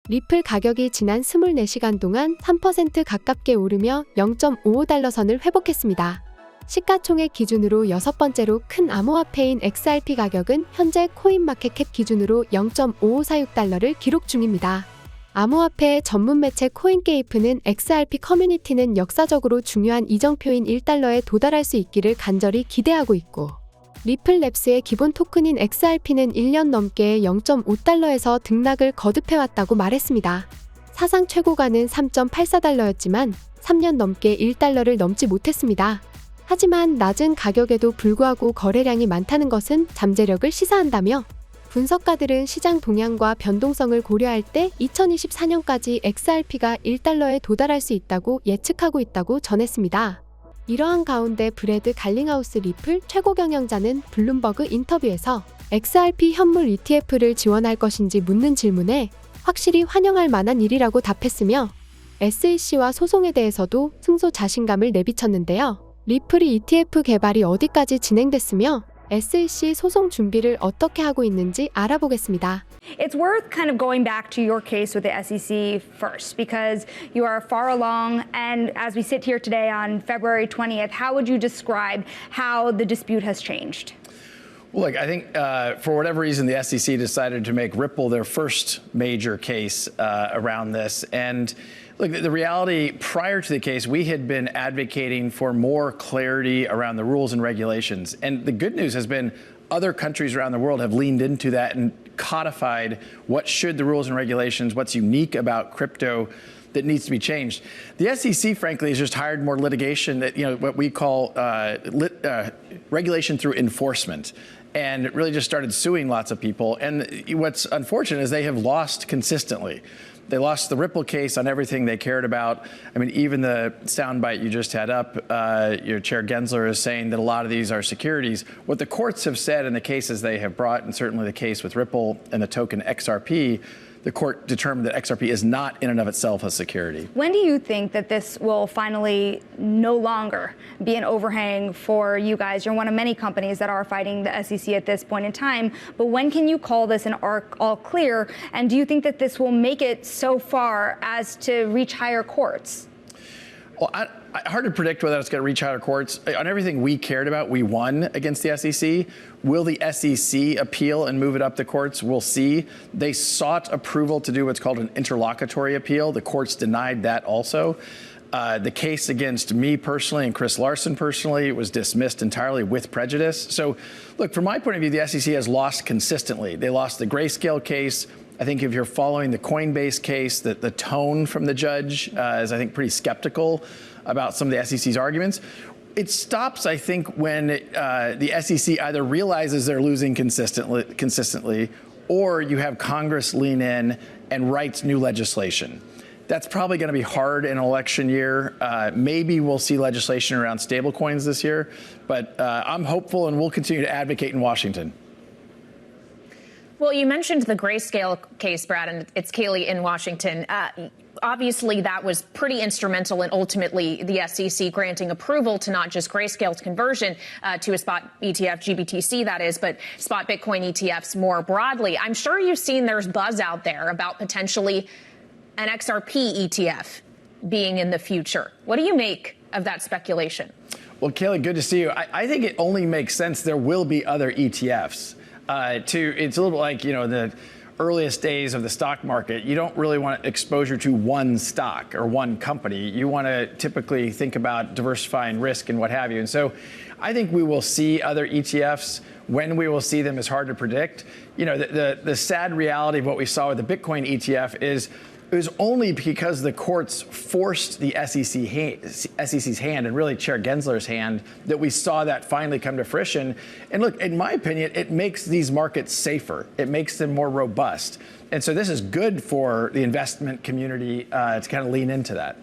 리플 가격이 지난 24시간 동안 3% 가깝게 오르며 0.55달러 선을 회복했습니다. 시가총액 기준으로 6번째로 큰 암호화폐인 XRP 가격은 현재 코인마켓캡 기준으로 0.5546달러를 기록 중입니다. 암호화폐 전문 매체 코인게이프는 XRP 커뮤니티는 역사적으로 중요한 이정표인 1달러에 도달할 수 있기를 간절히 기대하고 있고, 리플랩스의 기본 토큰인 XRP는 1년 넘게 0.5달러에서 등락을 거듭해왔다고 말했습니다. 사상 최고가는 3.84달러였지만 3년 넘게 1달러를 넘지 못했습니다. 하지만 낮은 가격에도 불구하고 거래량이 많다는 것은 잠재력을 시사한다며, 분석가들은 시장 동향과 변동성을 고려할 때 2024년까지 XRP가 1달러에 도달할 수 있다고 예측하고 있다고 전했습니다. 이러한 가운데 브래드 갈링하우스 리플 최고 경영자는 블룸버그 인터뷰에서 XRP 현물 ETF를 지원할 것인지 묻는 질문에 확실히 환영할 만한 일이라고 답했으며, SEC와 소송에 대해서도 승소 자신감을 내비쳤는데요. 리플이 ETF 개발이 어디까지 진행됐으며 SEC 소송 준비를 어떻게 하고 있는지 알아보겠습니다. It's worth kind of going back to your case with the SEC first, because you are far along, and as we sit here today on February 20th, how would you describe how the dispute has changed? Well, look, I think for whatever reason, the SEC decided to make Ripple their first major case around this. And look, the reality prior to the case, we had been advocating for more clarity around the rules and regulations. And the good news has been other countries around the world have leaned into that and codified what should the rules and regulations, what's unique about crypto that needs to be changed. The SEC, frankly, has just hired more litigation that, what we call regulation through enforcement, and really just started suing lots of people. And what's unfortunate is they have lost consistently. They lost the Ripple case on everything they cared about. I mean, even the soundbite you just had up, your Chair Gensler is saying that a lot of these are securities. What the courts have said in the cases they have brought, and certainly the case with Ripple and the token XRP, the court determined that XRP is not in and of itself a security. When do you think that this will finally no longer be an overhang for you guys? You're one of many companies that are fighting the SEC at this point in time, but when can you call this an all clear? And do you think that this will make it so far as to reach higher courts? Well, hard to predict whether it's going to reach higher courts. On everything we cared about, we won against the SEC. Will the SEC appeal and move it up the courts? We'll see. They sought approval to do what's called an interlocutory appeal. The courts denied that also. The case against me personally and Chris Larson personally was dismissed entirely with prejudice. So, look, from my point of view, the SEC has lost consistently. They lost the Grayscale case. I think if you're following the Coinbase case, that the tone from the judge is, I think, pretty skeptical about some of the SEC's arguments. It stops, I think, when the SEC either realizes they're losing consistently, or you have Congress lean in and writes new legislation. That's probably going to be hard in an election year. Maybe we'll see legislation around stablecoins this year, but I'm hopeful and we'll continue to advocate in Washington. Well, you mentioned the Grayscale case, Brad, and it's Kaylee in Washington. Obviously, that was pretty instrumental in ultimately the SEC granting approval to not just Grayscale's conversion to a spot ETF, GBTC that is, but spot Bitcoin ETFs more broadly. I'm sure you've seen there's buzz out there about potentially an XRP ETF being in the future. What do you make of that speculation? Well, Kaylee, good to see you. I think it only makes sense there will be other ETFs. It's a little like, the earliest days of the stock market. You don't really want exposure to one stock or one company. You want to typically think about diversifying risk and what have you. And so I think we will see other ETFs. When we will see them is hard to predict. The sad reality of what we saw with the Bitcoin ETF is it was only because the courts forced the SEC's hand, and really Chair Gensler's hand, that we saw that finally come to fruition. And look, in my opinion, it makes these markets safer. It makes them more robust. And so this is good for the investment community to kind of lean into that.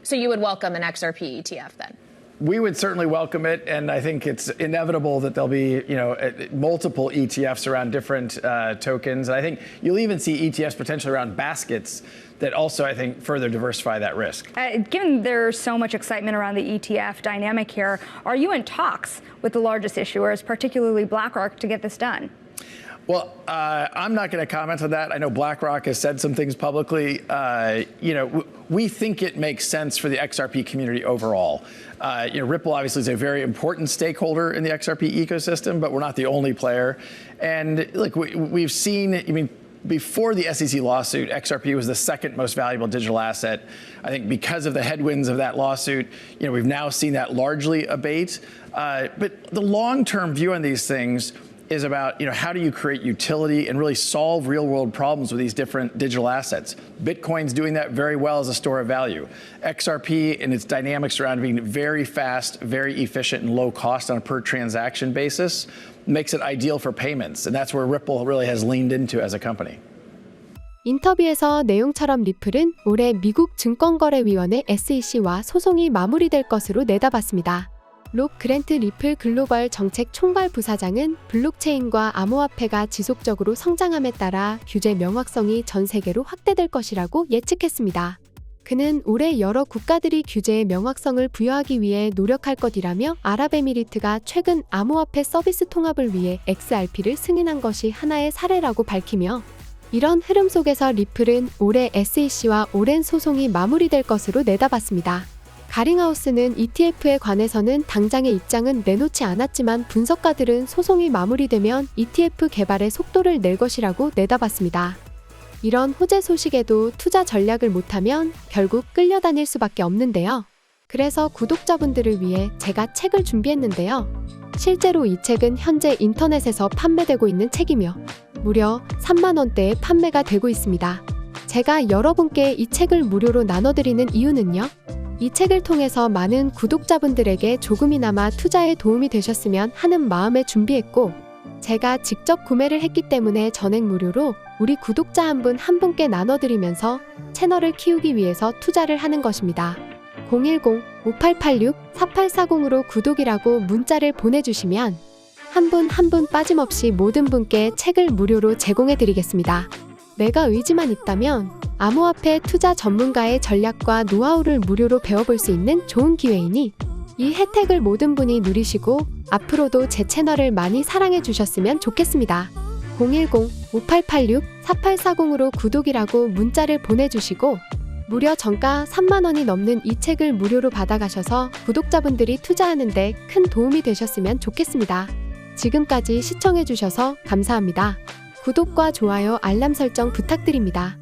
So you would welcome an XRP ETF then? We would certainly welcome it, and I think it's inevitable that there'll be, multiple ETFs around different tokens. And I think you'll even see ETFs potentially around baskets that also, I think, further diversify that risk. Given there's so much excitement around the ETF dynamic here, are you in talks with the largest issuers, particularly BlackRock, to get this done? Well, I'm not going to comment on that. I know BlackRock has said some things publicly. We think it makes sense for the XRP community overall. Ripple obviously is a very important stakeholder in the XRP ecosystem, but we're not the only player. And look, we've seen, before the SEC lawsuit, XRP was the second most valuable digital asset. I think because of the headwinds of that lawsuit, we've now seen that largely abate. But the long-term view on these things is about how do you create utility and really solve real-world problems with these different digital assets. Bitcoin's doing that very well as a store of value. XRP and its dynamics around being very fast, very efficient, and low cost on a per transaction basis makes it ideal for payments. And that's where Ripple really has leaned into as a company. 인터뷰에서 내용처럼 리플은 올해 미국 증권거래위원회 SEC와 소송이 마무리될 것으로 내다봤습니다. 롭 그랜트 리플 글로벌 정책 총괄 부사장은 블록체인과 암호화폐가 지속적으로 성장함에 따라 규제 명확성이 전 세계로 확대될 것이라고 예측했습니다. 그는 올해 여러 국가들이 규제의 명확성을 부여하기 위해 노력할 것이라며 아랍에미리트가 최근 암호화폐 서비스 통합을 위해 XRP를 승인한 것이 하나의 사례라고 밝히며 이런 흐름 속에서 리플은 올해 SEC와 오랜 소송이 마무리될 것으로 내다봤습니다. 가링하우스는 ETF에 관해서는 당장의 입장은 내놓지 않았지만 분석가들은 소송이 마무리되면 ETF 개발의 속도를 낼 것이라고 내다봤습니다. 이런 호재 소식에도 투자 전략을 못하면 결국 끌려다닐 수밖에 없는데요. 그래서 구독자분들을 위해 제가 책을 준비했는데요. 실제로 이 책은 현재 인터넷에서 판매되고 있는 책이며 무려 3만 원대에 판매가 되고 있습니다. 제가 여러분께 이 책을 무료로 나눠드리는 이유는요. 이 책을 통해서 많은 구독자분들에게 조금이나마 투자에 도움이 되셨으면 하는 마음에 준비했고 제가 직접 구매를 했기 때문에 전액 무료로 우리 구독자 한 분께 나눠드리면서 채널을 키우기 위해서 투자를 하는 것입니다. 010-5886-4840으로 구독이라고 문자를 보내주시면 한 분 빠짐없이 모든 분께 책을 무료로 제공해드리겠습니다. 내가 의지만 있다면 암호화폐 투자 전문가의 전략과 노하우를 무료로 배워볼 수 있는 좋은 기회이니 이 혜택을 모든 분이 누리시고 앞으로도 제 채널을 많이 사랑해 주셨으면 좋겠습니다. 010-5886-4840으로 구독이라고 문자를 보내주시고 무려 정가 3만 원이 넘는 이 책을 무료로 받아가셔서 구독자분들이 투자하는 데 큰 도움이 되셨으면 좋겠습니다. 지금까지 시청해 주셔서 감사합니다. 구독과 좋아요, 알람 설정 부탁드립니다.